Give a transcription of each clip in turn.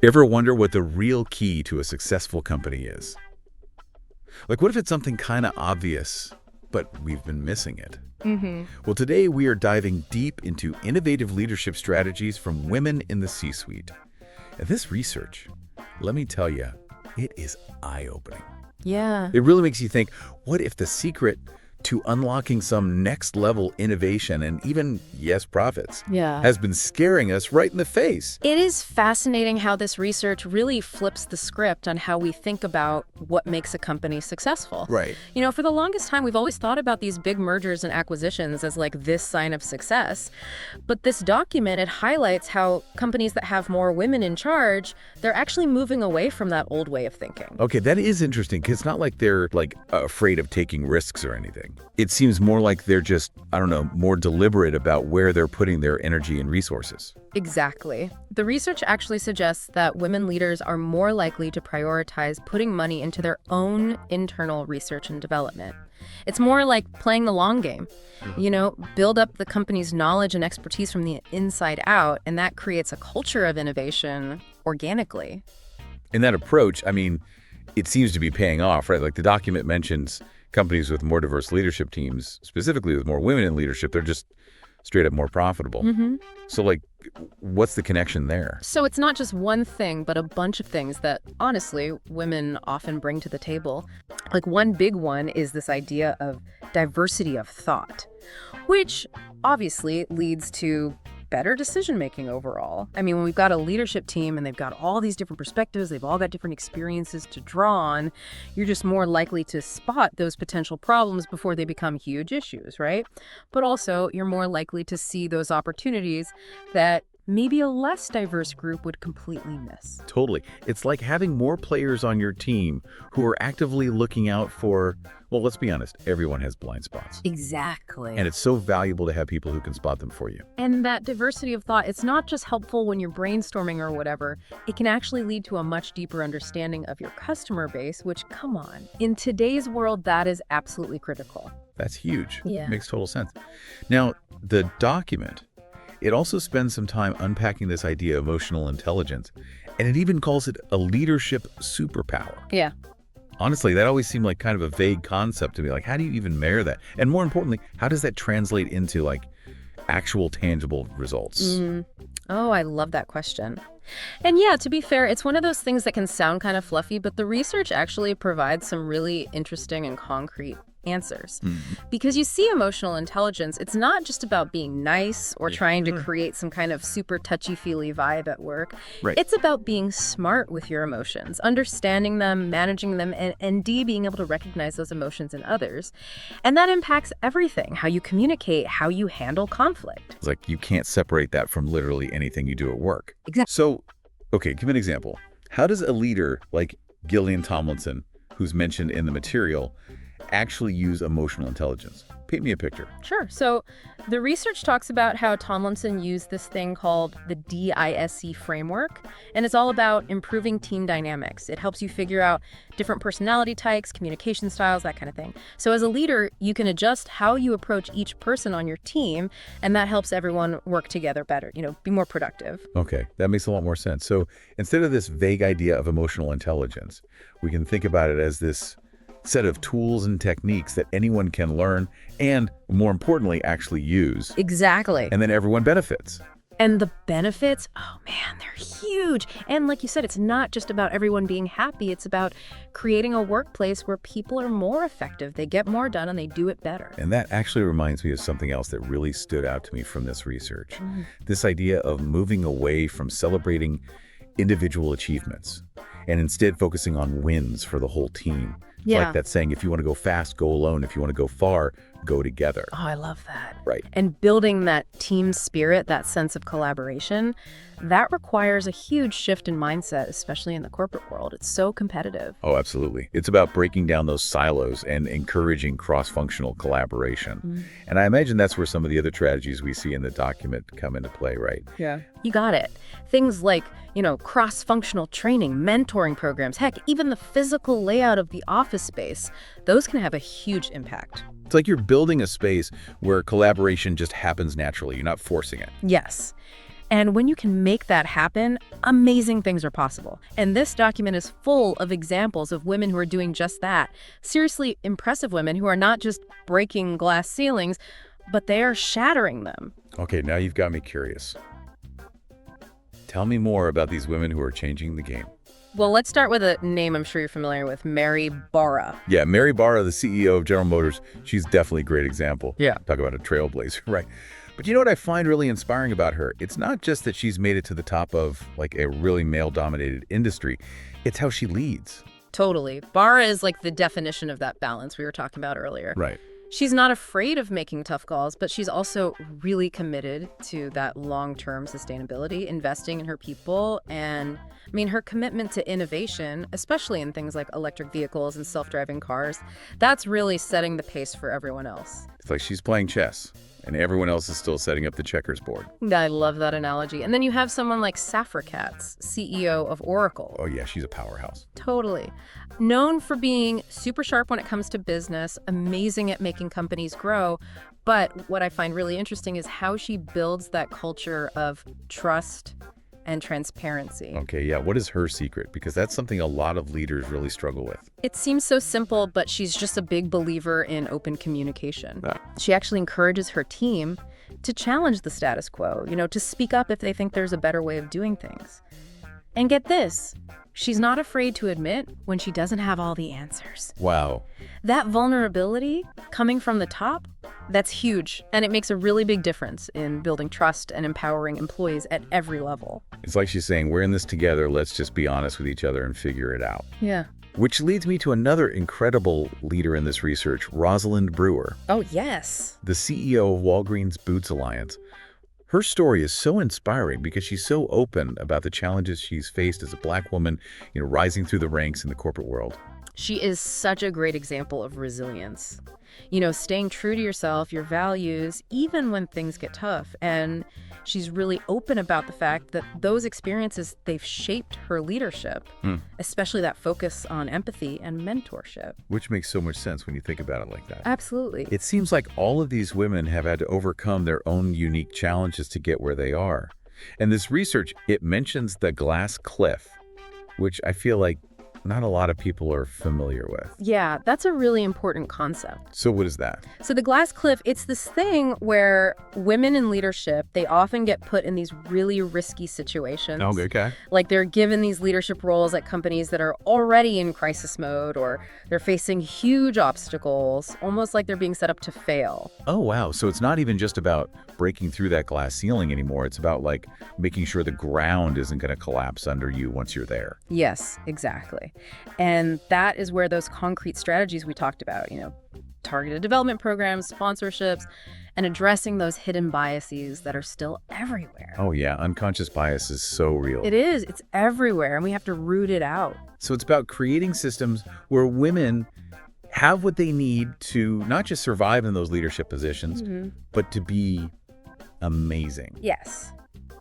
Ever wonder what the real key to a successful company is? Like, what if it's something kind of obvious, but we've been missing it? Well, today we are diving deep into innovative leadership strategies from women in the C-suite. And this research, let me tell you, it is eye-opening. Yeah. It really makes you think, what if the secret to unlocking some next-level innovation and even, yes, profits, has been scaring us right in the face? It is fascinating how this research really flips the script on how we think about what makes a company successful. Right. You know, for the longest time, we've always thought about these big mergers and acquisitions as like this sign of success. But this document, it highlights how companies that have more women in charge, they're actually moving away from that old way of thinking. Okay, that is interesting, because it's not like they're, afraid of taking risks or anything. It seems more like they're just, more deliberate about where they're putting their energy and resources. Exactly. The research actually suggests that women leaders are more likely to prioritize putting money into their own internal research and development. It's more like playing the long game. Build up the company's knowledge and expertise from the inside out, and that creates a culture of innovation organically. In that approach, it seems to be paying off, right? Like the document mentions companies with more diverse leadership teams, specifically with more women in leadership, they're just straight up more profitable. So, what's the connection there? So it's not just one thing, but a bunch of things that, honestly, women often bring to the table. Like one big one is this idea of diversity of thought, which obviously leads to better decision-making overall. When we've got a leadership team and they've got all these different perspectives, they've all got different experiences to draw on, you're just more likely to spot those potential problems before they become huge issues, right? But also, you're more likely to see those opportunities that maybe a less diverse group would completely miss. Totally. It's like having more players on your team who are actively looking out for, well, let's be honest, everyone has blind spots. Exactly. And it's so valuable to have people who can spot them for you. And that diversity of thought, it's not just helpful when you're brainstorming or whatever. It can actually lead to a much deeper understanding of your customer base, which, come on, in today's world, that is absolutely critical. That's huge. Yeah. Makes total sense. Now, the document, it also spends some time unpacking this idea of emotional intelligence, and it even calls it a leadership superpower. Yeah. Honestly, that always seemed like kind of a vague concept to me. Like, how do you even measure that? And more importantly, how does that translate into actual tangible results? Oh, I love that question. And yeah, to be fair, it's one of those things that can sound kind of fluffy, but the research actually provides some really interesting and concrete answers. Because you see, emotional intelligence, it's not just about being nice or trying to create some kind of super touchy-feely vibe at work. Right. It's about being smart with your emotions, understanding them, managing them, and being able to recognize those emotions in others. And that impacts everything, how you communicate, how you handle conflict. It's like you can't separate that from literally anything you do at work. Exactly. So, okay, give me an example. How does a leader like Gillian Tomlinson, who's mentioned in the material, actually use emotional intelligence? Paint me a picture. Sure. So the research talks about how Tomlinson used this thing called the DISC framework, and it's all about improving team dynamics. It helps you figure out different personality types, communication styles, that kind of thing. So as a leader, you can adjust how you approach each person on your team, and that helps everyone work together better, be more productive. Okay, that makes a lot more sense. So instead of this vague idea of emotional intelligence, we can think about it as this set of tools and techniques that anyone can learn and, more importantly, actually use. Exactly. And then everyone benefits. And the benefits, oh man, they're huge. And like you said, it's not just about everyone being happy. It's about creating a workplace where people are more effective, they get more done, and they do it better. And that actually reminds me of something else that really stood out to me from this research. This idea of moving away from celebrating individual achievements and instead focusing on wins for the whole team. It's like that saying, if you want to go fast, go alone. If you want to go far, go together. Oh, I love that. Right. And building that team spirit, that sense of collaboration, that requires a huge shift in mindset, especially in the corporate world. It's so competitive. Oh, absolutely. It's about breaking down those silos and encouraging cross-functional collaboration. And I imagine that's where some of the other strategies we see in the document come into play, right? Yeah. You got it. Things like, cross-functional training, mentoring programs, heck, even the physical layout of the office space, those can have a huge impact. It's like you're building a space where collaboration just happens naturally. You're not forcing it. Yes. And when you can make that happen, amazing things are possible. And this document is full of examples of women who are doing just that. Seriously impressive women who are not just breaking glass ceilings, but they are shattering them. Okay, now you've got me curious. Tell me more about these women who are changing the game. Well, let's start with a name I'm sure you're familiar with, Mary Barra. Yeah, Mary Barra, the CEO of General Motors, she's definitely a great example. Yeah. Talk about a trailblazer, right? But you know what I find really inspiring about her? It's not just that she's made it to the top of like a really male-dominated industry. It's how she leads. Totally. Barra is like the definition of that balance we were talking about earlier. Right. She's not afraid of making tough calls, but she's also really committed to that long-term sustainability, investing in her people. And I mean, her commitment to innovation, especially in things like electric vehicles and self-driving cars, that's really setting the pace for everyone else. It's like she's playing chess, and everyone else is still setting up the checkers board. I love that analogy. And then you have someone like Safra Katz, CEO of Oracle. Oh yeah, she's a powerhouse. Totally. Known for being super sharp when it comes to business, amazing at making companies grow. But what I find really interesting is how she builds that culture of trust and transparency. Okay, yeah. What is her secret? Because that's something a lot of leaders really struggle with. It seems so simple, but she's just a big believer in open communication. She actually encourages her team to challenge the status quo, to speak up if they think there's a better way of doing things. And get this, she's not afraid to admit when she doesn't have all the answers. Wow. That vulnerability coming from the top, that's huge. And it makes a really big difference in building trust and empowering employees at every level. It's like she's saying, we're in this together. Let's just be honest with each other and figure it out. Yeah. Which leads me to another incredible leader in this research, Rosalind Brewer. Oh, yes. The CEO of Walgreens Boots Alliance. Her story is so inspiring because she's so open about the challenges she's faced as a Black woman, rising through the ranks in the corporate world. She is such a great example of resilience. Staying true to yourself, your values, even when things get tough. And she's really open about the fact that those experiences, they've shaped her leadership, especially that focus on empathy and mentorship. Which makes so much sense when you think about it like that. Absolutely. It seems like all of these women have had to overcome their own unique challenges to get where they are. And this research, it mentions the glass cliff, which I feel like not a lot of people are familiar with. Yeah, that's a really important concept. So what is that? So the glass cliff, it's this thing where women in leadership, they often get put in these really risky situations. Oh, okay. Like they're given these leadership roles at companies that are already in crisis mode, or they're facing huge obstacles, almost like they're being set up to fail. Oh, wow. So it's not even just about breaking through that glass ceiling anymore. It's about like making sure the ground isn't going to collapse under you once you're there. Yes, exactly. And that is where those concrete strategies we talked about, targeted development programs, sponsorships, and addressing those hidden biases that are still everywhere. Oh, yeah. Unconscious bias is so real. It is. It's everywhere, and we have to root it out. So it's about creating systems where women have what they need to not just survive in those leadership positions, but to be amazing. Yes.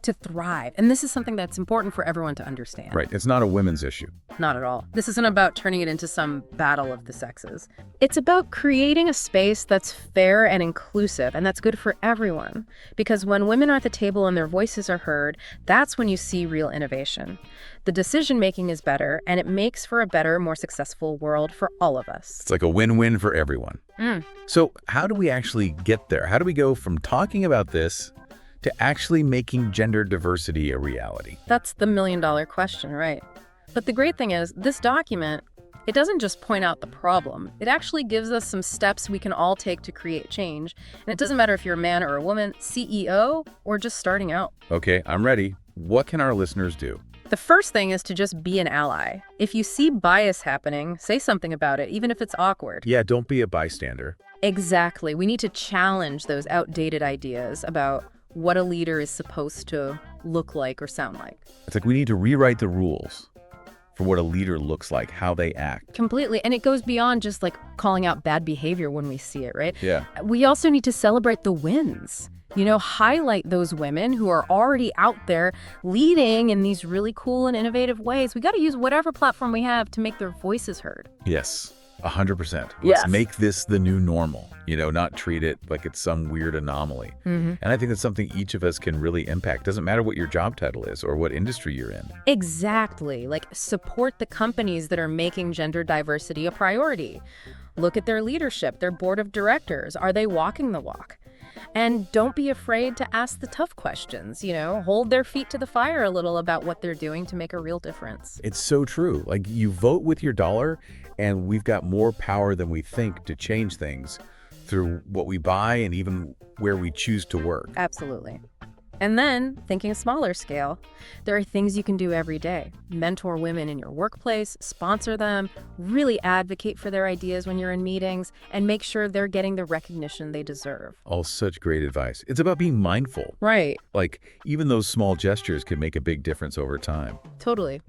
To thrive. And this is something that's important for everyone to understand. Right. It's not a women's issue. Not at all. This isn't about turning it into some battle of the sexes. It's about creating a space that's fair and inclusive, and that's good for everyone. Because when women are at the table and their voices are heard, that's when you see real innovation. The decision-making is better, and it makes for a better, more successful world for all of us. It's like a win-win for everyone. So how do we actually get there? How do we go from talking about this to actually making gender diversity a reality? That's the million-dollar question, right? But the great thing is, this document, it doesn't just point out the problem. It actually gives us some steps we can all take to create change. And it doesn't matter if you're a man or a woman, CEO, or just starting out. Okay, I'm ready. What can our listeners do? The first thing is to just be an ally. If you see bias happening, say something about it, even if it's awkward. Yeah, don't be a bystander. Exactly. We need to challenge those outdated ideas about what a leader is supposed to look like or sound like. It's like we need to rewrite the rules for what a leader looks like, how they act. Completely. And it goes beyond just like calling out bad behavior when we see it, right? Yeah. We also need to celebrate the wins. Highlight those women who are already out there leading in these really cool and innovative ways. We got to use whatever platform we have to make their voices heard. Yes. 100%. Yes. Let's make this the new normal, not treat it like it's some weird anomaly. And I think that's something each of us can really impact. Doesn't matter what your job title is or what industry you're in. Exactly. Like, support the companies that are making gender diversity a priority. Look at their leadership, their board of directors. Are they walking the walk? And don't be afraid to ask the tough questions, hold their feet to the fire a little about what they're doing to make a real difference. It's so true. Like, you vote with your dollar, and we've got more power than we think to change things through what we buy and even where we choose to work. Absolutely. And then, thinking smaller scale, there are things you can do every day. Mentor women in your workplace, sponsor them, really advocate for their ideas when you're in meetings, and make sure they're getting the recognition they deserve. All such great advice. It's about being mindful. Right. Like, even those small gestures can make a big difference over time. Totally.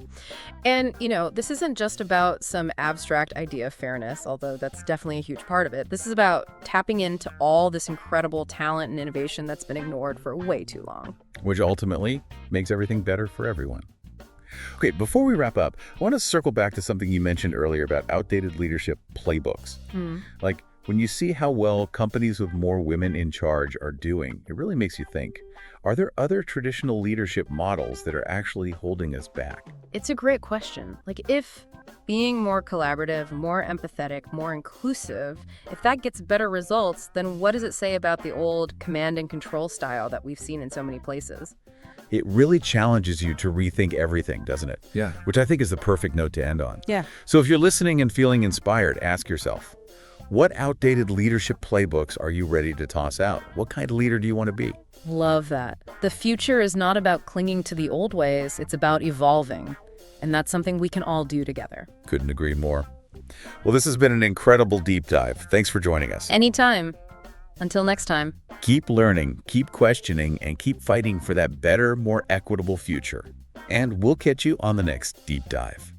And, this isn't just about some abstract idea of fairness, although that's definitely a huge part of it. This is about tapping into all this incredible talent and innovation that's been ignored for way too long. Which ultimately makes everything better for everyone. Okay, before we wrap up, I want to circle back to something you mentioned earlier about outdated leadership playbooks. Like, when you see how well companies with more women in charge are doing, it really makes you think, are there other traditional leadership models that are actually holding us back? It's a great question. Like, if being more collaborative, more empathetic, more inclusive, if that gets better results, then what does it say about the old command and control style that we've seen in so many places? It really challenges you to rethink everything, doesn't it? Yeah. Which I think is the perfect note to end on. Yeah. So if you're listening and feeling inspired, ask yourself, what outdated leadership playbooks are you ready to toss out? What kind of leader do you want to be? Love that. The future is not about clinging to the old ways, it's about evolving. And that's something we can all do together. Couldn't agree more. Well, this has been an incredible deep dive. Thanks for joining us. Anytime. Until next time. Keep learning, keep questioning, and keep fighting for that better, more equitable future. And we'll catch you on the next deep dive.